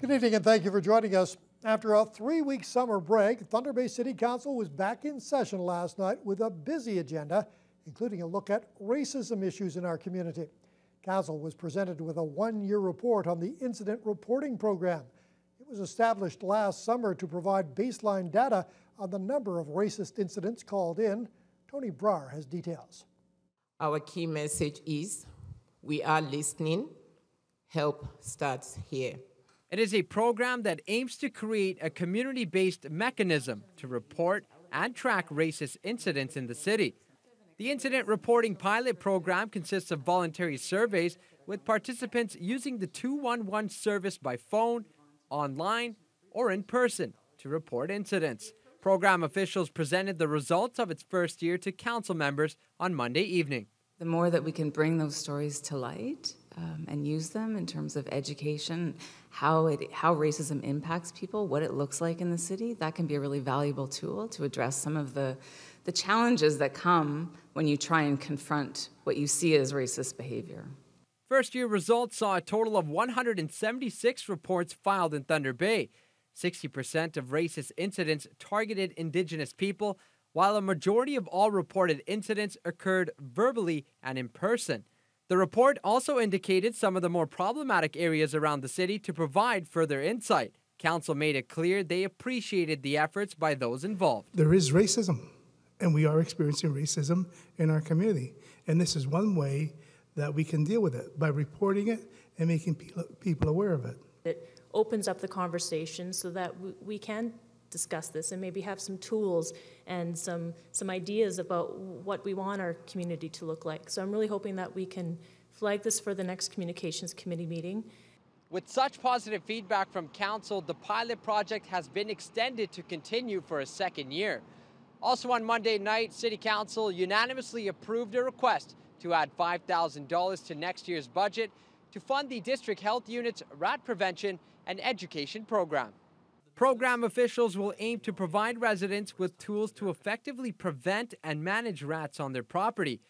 Good evening and thank you for joining us. After a 3-week summer break, Thunder Bay City Council was back in session last night with a busy agenda, including a look at racism issues in our community. Council was presented with a 1-year report on the Incident Reporting Program. It was established last summer to provide baseline data on the number of racist incidents called in. Tony Brar has details. Our key message is, we are listening. Help starts here. It is a program that aims to create a community-based mechanism to report and track racist incidents in the city. The Incident Reporting Pilot Program consists of voluntary surveys with participants using the 211 service by phone, online, or in person to report incidents. Program officials presented the results of its first year to council members on Monday evening. The more that we can bring those stories to light and use them in terms of education, how racism impacts people, what it looks like in the city, that can be a really valuable tool to address some of the challenges that come when you try and confront what you see as racist behavior. First-year results saw a total of 176 reports filed in Thunder Bay. 60% of racist incidents targeted Indigenous people, while a majority of all reported incidents occurred verbally and in person. The report also indicated some of the more problematic areas around the city to provide further insight. Council made it clear they appreciated the efforts by those involved. There is racism, and we are experiencing racism in our community. And this is one way that we can deal with it, by reporting it and making people aware of it. It opens up the conversation so that we can discuss this and maybe have some tools and some ideas about what we want our community to look like. So I'm really hoping that we can flag this for the next Communications Committee meeting. With such positive feedback from Council, the pilot project has been extended to continue for a second year. Also on Monday night, City Council unanimously approved a request to add $5,000 to next year's budget to fund the District Health Unit's rat prevention and education program. Program officials will aim to provide residents with tools to effectively prevent and manage rats on their property.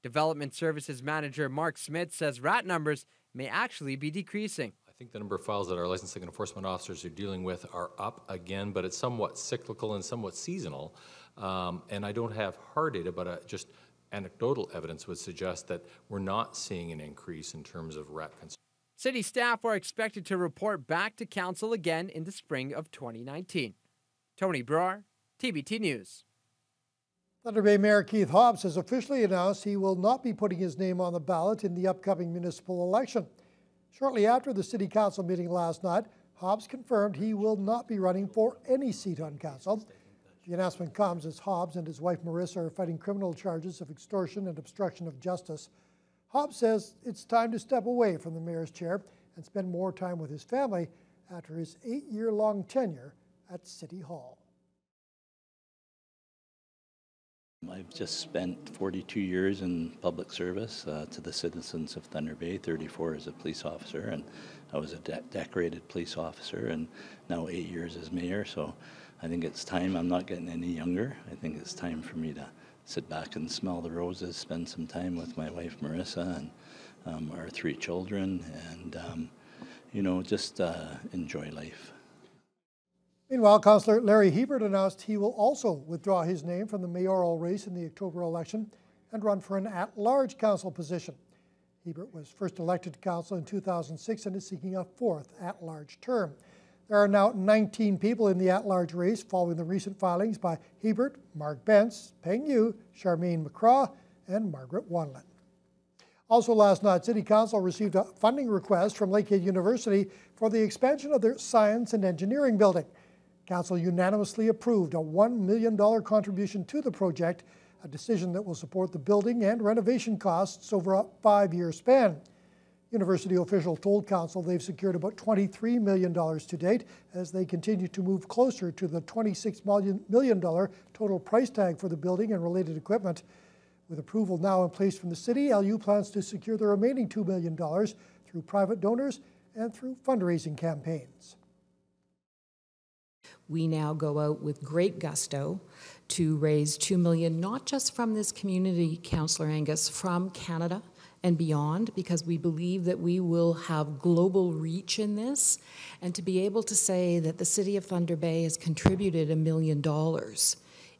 Development Services Manager Mark Smith says rat numbers may actually be decreasing. I think the number of files that our licensing and enforcement officers are dealing with are up again, but it's somewhat cyclical and somewhat seasonal. And I don't have hard data, but just anecdotal evidence would suggest that we're not seeing an increase in terms of rat concerns. City staff are expected to report back to Council again in the spring of 2019. Tony Brar, TBT News. Thunder Bay Mayor Keith Hobbs has officially announced he will not be putting his name on the ballot in the upcoming municipal election. Shortly after the City Council meeting last night, Hobbs confirmed he will not be running for any seat on Council. The announcement comes as Hobbs and his wife Marissa are fighting criminal charges of extortion and obstruction of justice. Hobbs says it's time to step away from the mayor's chair and spend more time with his family after his 8-year-long tenure at City Hall. I've just spent 42 years in public service to the citizens of Thunder Bay, 34 as a police officer, and I was a decorated police officer, and now 8 years as mayor, so I think it's time. I'm not getting any younger. I think it's time for me to sit back and smell the roses, spend some time with my wife Marissa and our 3 children, and just enjoy life. Meanwhile, Councillor Larry Hebert announced he will also withdraw his name from the mayoral race in the October election and run for an at-large council position. Hebert was first elected to council in 2006 and is seeking a 4th at-large term. There are now 19 people in the at-large race following the recent filings by Hebert, Mark Bentz, Peng Yu, Charmaine McCraw, and Margaret Wanlin. Also last night, City Council received a funding request from Lakehead University for the expansion of their science and engineering building. Council unanimously approved a $1 million contribution to the project, a decision that will support the building and renovation costs over a 5-year span. University officials told Council they've secured about $23 million to date as they continue to move closer to the $26 million total price tag for the building and related equipment. With approval now in place from the city, LU plans to secure the remaining $2 million through private donors and through fundraising campaigns. We now go out with great gusto to raise $2 million, not just from this community, Councillor Angus, from Canada and beyond, because we believe that we will have global reach in this. And to be able to say that the City of Thunder Bay has contributed $1 million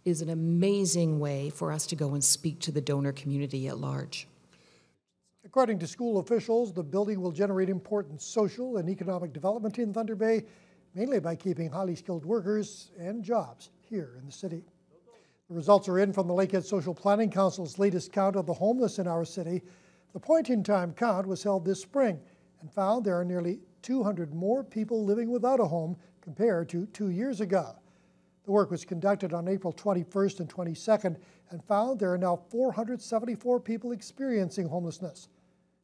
is an amazing way for us to go and speak to the donor community at large. According to school officials, the building will generate important social and economic development in Thunder Bay, mainly by keeping highly skilled workers and jobs here in the city. The results are in from the Lakehead Social Planning Council's latest count of the homeless in our city. The point-in-time count was held this spring and found there are nearly 200 more people living without a home compared to 2 years ago. The work was conducted on April 21st and 22nd and found there are now 474 people experiencing homelessness.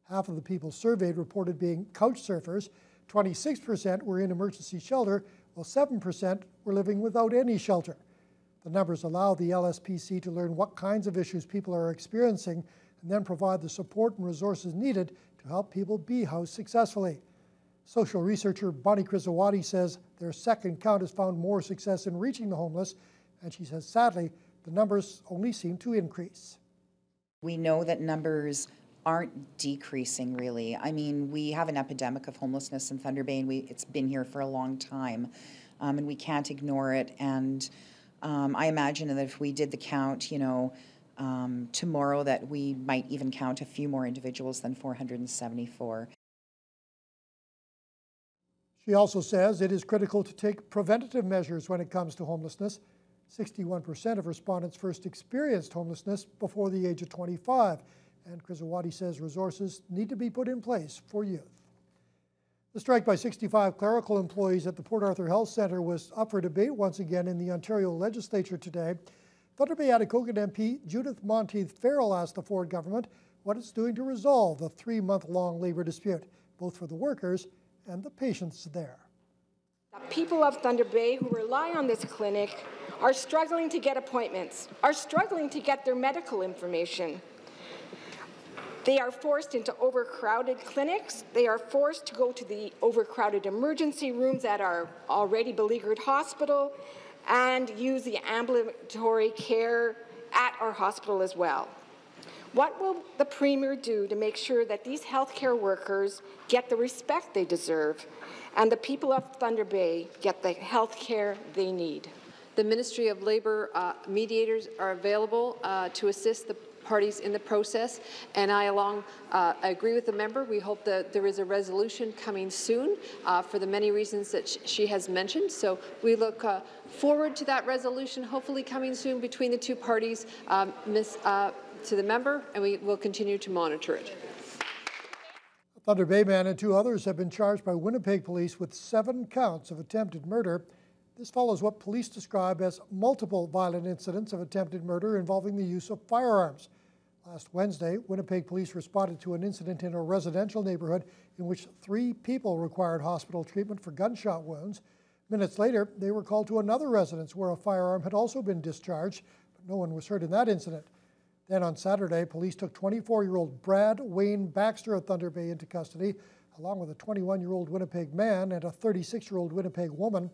Half of the people surveyed reported being couch surfers, 26% were in emergency shelter, while 7% were living without any shelter. The numbers allow the LSPC to learn what kinds of issues people are experiencing and then provide the support and resources needed to help people be housed successfully. Social researcher Bonnie Krisawati says their second count has found more success in reaching the homeless, and she says sadly the numbers only seem to increase. We know that numbers aren't decreasing really. I mean, we have an epidemic of homelessness in Thunder Bay, and it's been here for a long time, and we can't ignore it. And I imagine that if we did the count, tomorrow, that we might even count a few more individuals than 474. She also says it is critical to take preventative measures when it comes to homelessness. 61% of respondents first experienced homelessness before the age of 25, and Krisawati says resources need to be put in place for youth. The strike by 65 clerical employees at the Port Arthur Health Centre was up for debate once again in the Ontario Legislature today. Thunder Bay Atikokan MP Judith Monteith-Farrell asked the Ford government what it's doing to resolve the 3-month-long labour dispute, both for the workers and the patients there. The people of Thunder Bay who rely on this clinic are struggling to get appointments, are struggling to get their medical information. They are forced into overcrowded clinics. They are forced to go to the overcrowded emergency rooms at our already beleaguered hospital and use the ambulatory care at our hospital as well. What will the Premier do to make sure that these healthcare workers get the respect they deserve and the people of Thunder Bay get the healthcare they need? The Ministry of Labour mediators are available to assist the parties in the process, and I agree with the member. We hope that there is a resolution coming soon for the many reasons that she has mentioned. So we look forward to that resolution, hopefully coming soon between the two parties, to the member, and we will continue to monitor it. A Thunder Bay man and 2 others have been charged by Winnipeg police with 7 counts of attempted murder. This follows what police describe as multiple violent incidents of attempted murder involving the use of firearms. Last Wednesday, Winnipeg police responded to an incident in a residential neighborhood in which 3 people required hospital treatment for gunshot wounds. Minutes later, they were called to another residence where a firearm had also been discharged, but no one was hurt in that incident. Then on Saturday, police took 24-year-old Brad Wayne Baxter of Thunder Bay into custody, along with a 21-year-old Winnipeg man and a 36-year-old Winnipeg woman.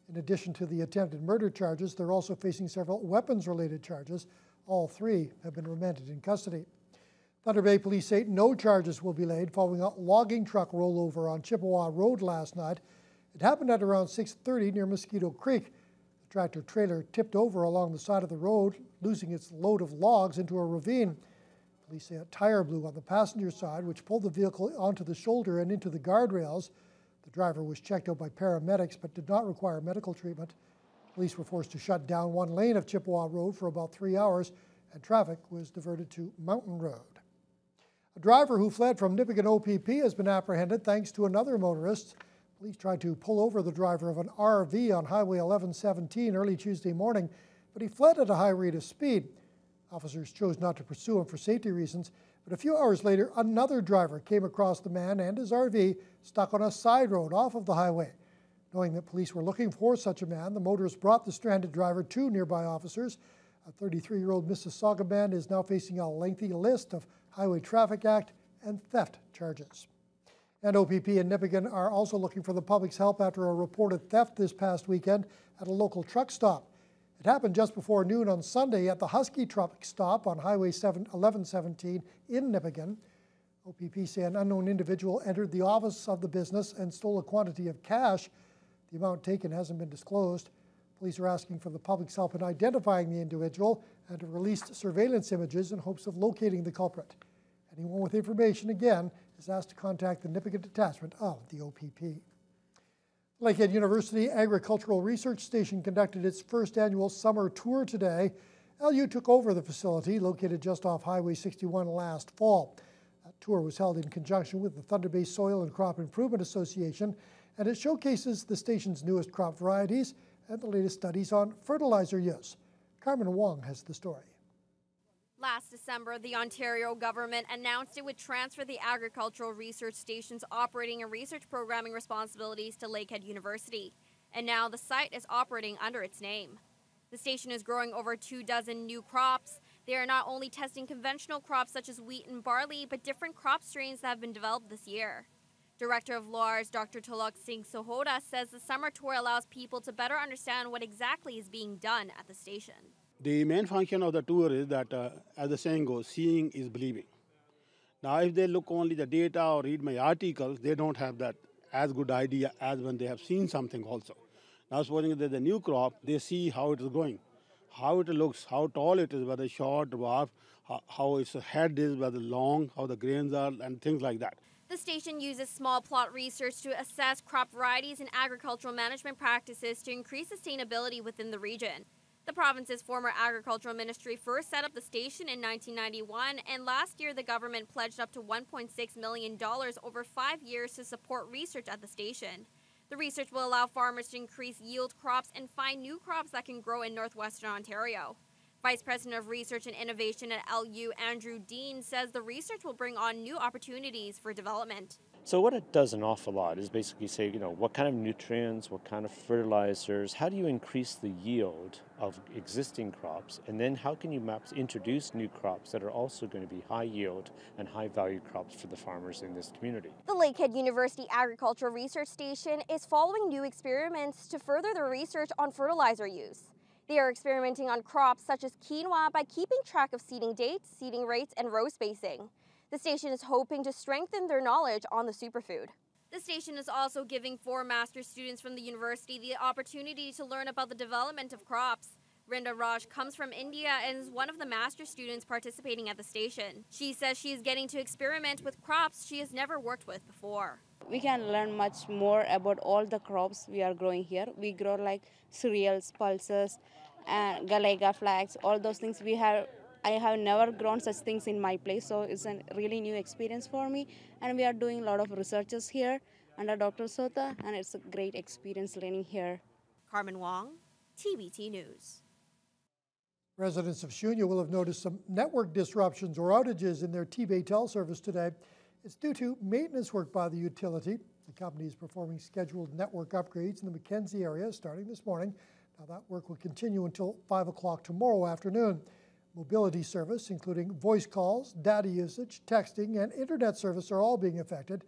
In addition to the attempted murder charges, they're also facing several weapons-related charges. All 3 have been remanded in custody. Thunder Bay police say no charges will be laid following a logging truck rollover on Chippewa Road last night. It happened at around 6:30 near Mosquito Creek. The tractor-trailer tipped over along the side of the road, losing its load of logs into a ravine. Police say a tire blew on the passenger side, which pulled the vehicle onto the shoulder and into the guardrails. The driver was checked out by paramedics but did not require medical treatment. Police were forced to shut down one lane of Chippewa Road for about 3 hours, and traffic was diverted to Mountain Road. A driver who fled from Nipigon OPP has been apprehended thanks to another motorist. Police tried to pull over the driver of an RV on Highway 1117 early Tuesday morning, but he fled at a high rate of speed. Officers chose not to pursue him for safety reasons, but a few hours later, another driver came across the man and his RV stuck on a side road off of the highway. Knowing that police were looking for such a man, the motorist brought the stranded driver to nearby officers. A 33-year-old Mississauga man is now facing a lengthy list of Highway Traffic Act and theft charges. And OPP and Nipigon are also looking for the public's help after a reported theft this past weekend at a local truck stop. It happened just before noon on Sunday at the Husky truck stop on Highway 1117 in Nipigon. OPP say an unknown individual entered the office of the business and stole a quantity of cash. The amount taken hasn't been disclosed. Police are asking for the public's help in identifying the individual and have released surveillance images in hopes of locating the culprit. Anyone with information, again, is asked to contact the Nipigon detachment of the OPP. Lakehead University Agricultural Research Station conducted its first annual summer tour today. LU took over the facility located just off Highway 61 last fall. That tour was held in conjunction with the Thunder Bay Soil and Crop Improvement Association, and it showcases the station's newest crop varieties and the latest studies on fertilizer use. Carmen Wong has the story. Last December, the Ontario government announced it would transfer the Agricultural Research Station's operating and research programming responsibilities to Lakehead University, and now the site is operating under its name. The station is growing over 24 new crops. They are not only testing conventional crops such as wheat and barley, but different crop strains that have been developed this year. Director of LARS, Dr. Tulok Singh Sohoda, says the summer tour allows people to better understand what exactly is being done at the station. The main function of the tour is that, as the saying goes, seeing is believing. Now, if they look only the data or read my articles, they don't have that as good idea as when they have seen something also. Now, supposing there's a new crop, they see how it is growing, how it looks, how tall it is, whether short, dwarf, how its head is, whether long, how the grains are, and things like that. The station uses small plot research to assess crop varieties and agricultural management practices to increase sustainability within the region. The province's former agricultural ministry first set up the station in 1991, and last year the government pledged up to $1.6 million over 5 years to support research at the station. The research will allow farmers to increase yield crops and find new crops that can grow in northwestern Ontario. Vice President of Research and Innovation at LU, Andrew Dean, says the research will bring on new opportunities for development. So what it does an awful lot is basically say, what kind of nutrients, what kind of fertilizers, how do you increase the yield of existing crops, and then how can you introduce new crops that are also going to be high yield and high value crops for the farmers in this community. The Lakehead University Agricultural Research Station is following new experiments to further their research on fertilizer use. They are experimenting on crops such as quinoa by keeping track of seeding dates, seeding rates, and row spacing. The station is hoping to strengthen their knowledge on the superfood. The station is also giving 4 master's students from the university the opportunity to learn about the development of crops. Rinda Raj comes from India and is one of the master's students participating at the station. She says she is getting to experiment with crops she has never worked with before. We can learn much more about all the crops we are growing here. We grow like cereals, pulses, and galega flax, all those things I have never grown such things in my place, so it's a really new experience for me. And we are doing a lot of researches here under Dr. Sota, and it's a great experience learning here. Carmen Wong, TBT News. Residents of Shunya will have noticed some network disruptions or outages in their T-Baytel service today. It's due to maintenance work by the utility. The company is performing scheduled network upgrades in the Mackenzie area starting this morning. Now that work will continue until 5 o'clock tomorrow afternoon. Mobility service, including voice calls, data usage, texting, and internet service are all being affected.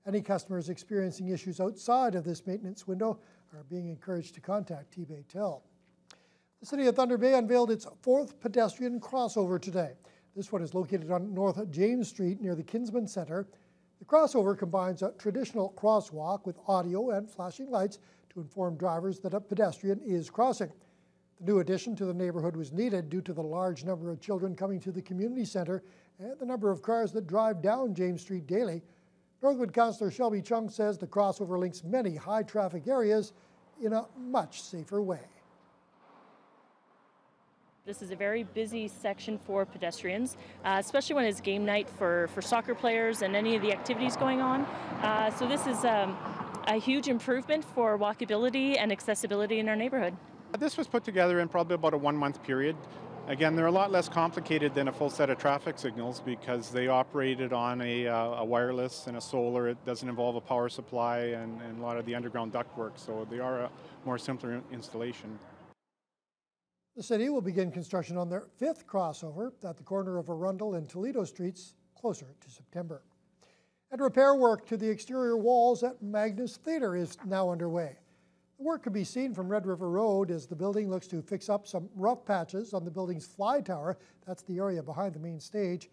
Any customers experiencing issues outside of this maintenance window are being encouraged to contact T-Baytel. The City of Thunder Bay unveiled its 4th pedestrian crossover today. This one is located on North James Street near the Kinsman Centre. The crossover combines a traditional crosswalk with audio and flashing lights to inform drivers that a pedestrian is crossing. The new addition to the neighborhood was needed due to the large number of children coming to the community center and the number of cars that drive down James Street daily. Northwood Councillor Shelby Chung says the crossover links many high-traffic areas in a much safer way. This is a very busy section for pedestrians, especially when it's game night for soccer players and any of the activities going on. So this is a huge improvement for walkability and accessibility in our neighborhood. This was put together in probably about a 1-month period. Again, they're a lot less complicated than a full set of traffic signals because they operated on a wireless and a solar. It doesn't involve a power supply and a lot of the underground ductwork, so they are a more simpler installation. The city will begin construction on their 5th crossover at the corner of Arundel and Toledo Streets closer to September. And repair work to the exterior walls at Magnus Theatre is now underway. The work can be seen from Red River Road as the building looks to fix up some rough patches on the building's fly tower. That's the area behind the main stage.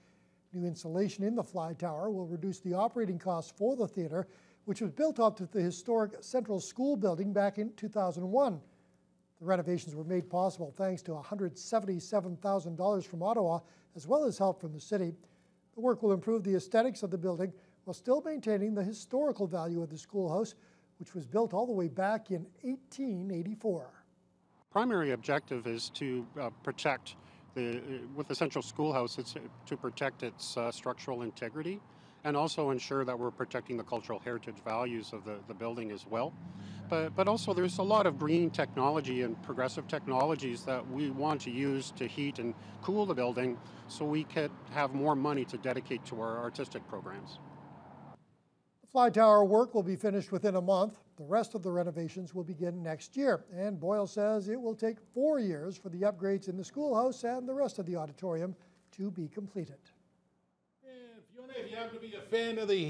New insulation in the Fly Tower will reduce the operating costs for the theatre, which was built up to the historic Central School building back in 2001. The renovations were made possible thanks to $177,000 from Ottawa, as well as help from the city. The work will improve the aesthetics of the building while still maintaining the historical value of the schoolhouse, which was built all the way back in 1884. Primary objective is to protect with the Central Schoolhouse, it's to protect its structural integrity and also ensure that we're protecting the cultural heritage values of the building as well. But also there's a lot of green technology and progressive technologies that we want to use to heat and cool the building so we could have more money to dedicate to our artistic programs. The Fly Tower work will be finished within a month. The rest of the renovations will begin next year. And Boyle says it will take 4 years for the upgrades in the schoolhouse and the rest of the auditorium to be completed. Fiona, if you happen to be a fan of the